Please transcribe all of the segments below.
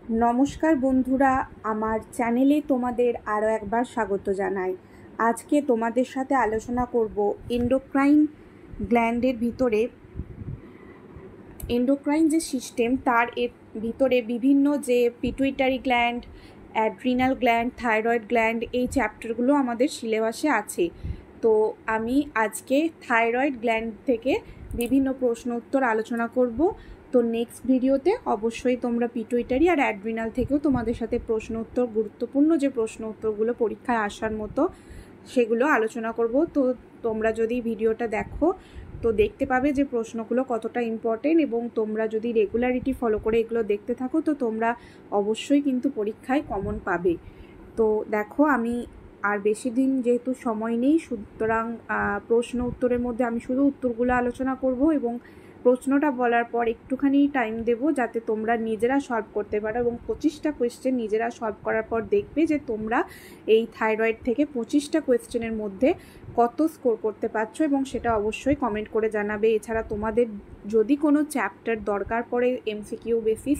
নমস্কার বন্ধুরা, আমার চ্যানেলে তোমাদের আরও একবার স্বাগত জানাই। আজকে তোমাদের সাথে আলোচনা করব এন্ডোক্রাইন গ্ল্যান্ডের ভিতরে এন্ডোক্রাইন যে সিস্টেম তার ভিতরে বিভিন্ন যে pituitary gland, adrenal gland, thyroid gland, এই চ্যাপ্টারগুলো আমাদের সিলেবাসে আছে। তো আমি আজকে থাইরয়েড গ্ল্যান্ড থেকে বিভিন্ন প্রশ্ন উত্তর আলোচনা করব। তো নেক্সট ভিডিওতে অবশ্যই তোমরা পিটুইটারি আর অ্যাড্রিনাল থেকেও তোমাদের সাথে প্রশ্ন উত্তর, গুরুত্বপূর্ণ যে প্রশ্ন উত্তরগুলো পরীক্ষায় আসার মতো সেগুলো আলোচনা করব। তো তোমরা যদি ভিডিওটা দেখো তো দেখতে পাবে যে প্রশ্নগুলো কতটা ইম্পর্টেন্ট, এবং তোমরা যদি রেগুলারিটি ফলো করে এগুলো দেখতে থাকো তো তোমরা অবশ্যই কিন্তু পরীক্ষায় কমন পাবে। তো দেখো, আমি আর বেশি দিন যেহেতু সময় নেই, সুতরাং প্রশ্ন উত্তরের মধ্যে আমি শুধু উত্তরগুলো আলোচনা করব এবং প্রশ্নটা বলার পর একটুখানি টাইম দেব যাতে তোমরা নিজেরা সলভ করতে পারো, এবং 25টা কোয়েশ্চেন নিজেরা সলভ করার পর দেখবে যে তোমরা এই থাইরয়েড থেকে 25টা কোয়েশ্চেনের মধ্যে কত স্কোর করতে পারছো, এবং সেটা অবশ্যই কমেন্ট করে জানাবে। এছাড়া তোমাদের যদি কোনো চ্যাপ্টার দরকার পড়ে এমসিকিউ বেসিস,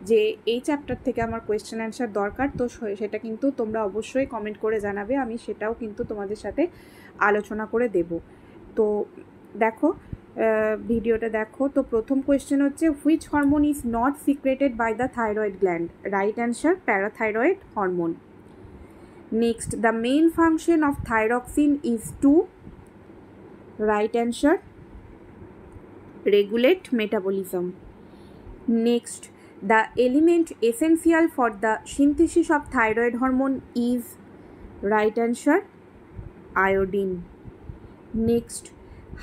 যে এই চ্যাপ্টার থেকে আমার কোয়েশ্চেন অ্যান্সার দরকার, তো সেটা কিন্তু তোমরা অবশ্যই কমেন্ট করে জানাবে, আমি সেটাও কিন্তু তোমাদের সাথে আলোচনা করে দেব। তো দেখো, ভিডিওটা দেখো। তো প্রথম কোয়েশ্চেন হচ্ছে, which hormone is not secreted by the thyroid gland? Right answer, parathyroid hormone. Next, the main function of thyroxine is to? Right answer, regulate metabolism. Next, the element essential for the synthesis of thyroid hormone is? Right answer, iodine. Next,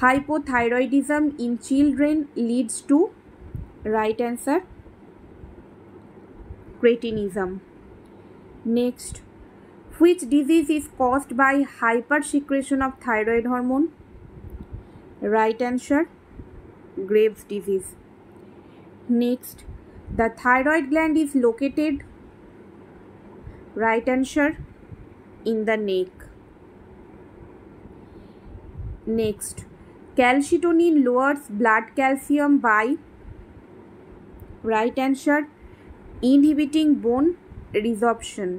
hypothyroidism in children leads to? Right answer, cretinism. Next, which disease is caused by hypersecretion of thyroid hormone? Right answer, Graves' disease. Next, the thyroid gland is located? Right answer, in the neck. Next, calcitonin lowers blood calcium by? Right answer, inhibiting bone resorption.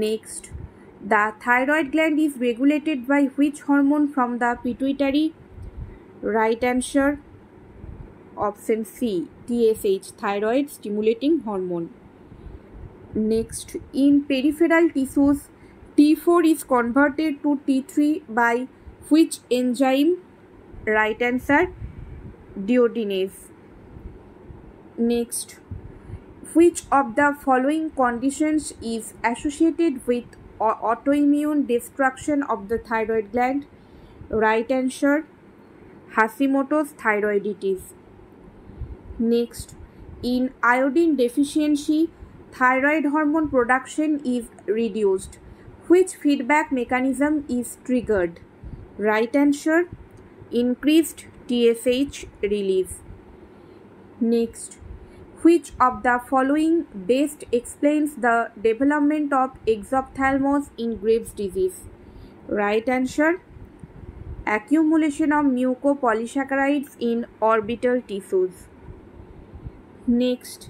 Next, the thyroid gland is regulated by which hormone from the pituitary? Right answer, option C, TSH, thyroid stimulating hormone. Next, in peripheral tissues, T4 is converted to T3 by which enzyme? Right answer, deiodinase. Next, which of the following conditions is associated with autoimmune destruction of the thyroid gland? Right answer, Hashimoto's thyroiditis. Next, in iodine deficiency, thyroid hormone production is reduced. Which feedback mechanism is triggered? Right answer, increased TSH release. Next, which of the following best explains the development of exophthalmos in Graves' disease? Right answer, accumulation of mucopolysaccharides in orbital tissues. Next,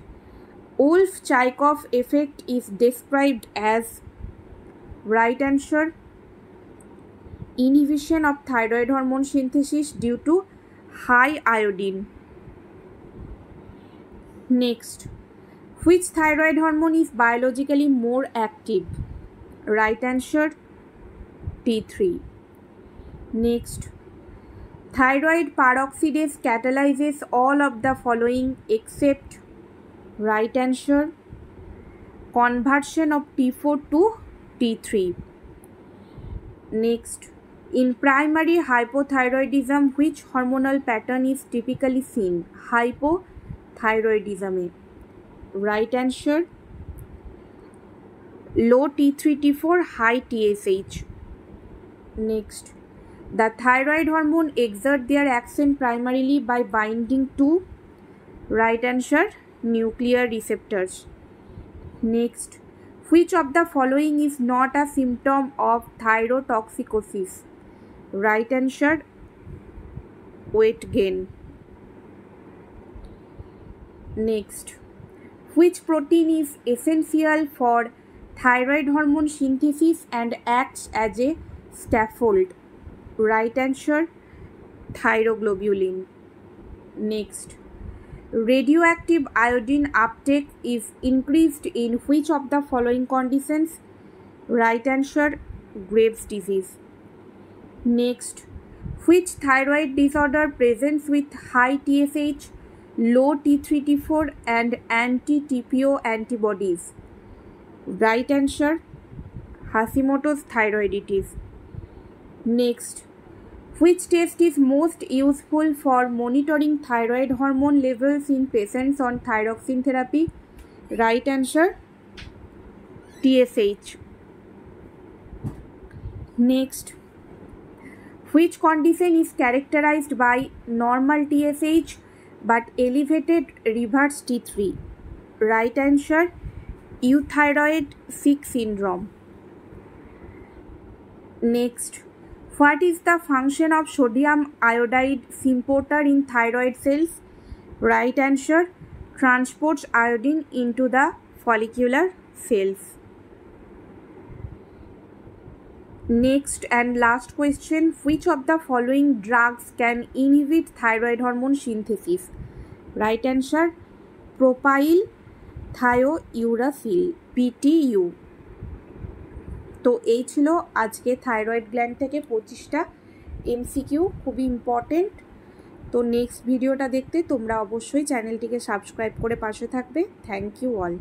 Wolff-Chaikoff effect is described as? Right answer, inhibition of thyroid hormone synthesis due to high iodine. Next, which thyroid hormone is biologically more active? Right answer, T3. Next, thyroid peroxidase catalyzes all of the following except? Right answer, conversion of T4 to T3. Next, in primary hypothyroidism, which hormonal pattern is typically seen? Hypothyroidism. Right answer, low T3 T4, high TSH. Next, the thyroid hormone exert their action primarily by binding to? Right answer, nuclear receptors. Next, which of the following is not a symptom of thyrotoxicosis? Right answer, weight gain. Next, Which protein is essential for thyroid hormone synthesis and acts as a scaffold? Right answer, thyroglobulin. Next, radioactive iodine uptake is increased in which of the following conditions? Right answer, Graves' disease. Next, which thyroid disorder presents with high TSH, low T3, T4 and anti-TPO antibodies? Right answer, Hashimoto's thyroiditis. Next, which test is most useful for monitoring thyroid hormone levels in patients on thyroxine therapy? Right answer, TSH. Next, which condition is characterized by normal TSH but elevated reverse T3? Right answer, euthyroid sick syndrome. Next, what is the function of sodium iodide symporter in thyroid cells? Right answer, transports iodine into the follicular cells. Next and last question, which of the following drugs can inhibit thyroid hormone synthesis? Right answer, propyl thiouracil, PTU. তো এই ছিল আজকে thyroid gland থেকে 25টা MCQ, খুবই important. তো next ভিডিওটা দেখতে তোমরা অবশ্যই চ্যানেলটিকে সাবস্ক্রাইব করে পাশে থাকবে। Thank you all.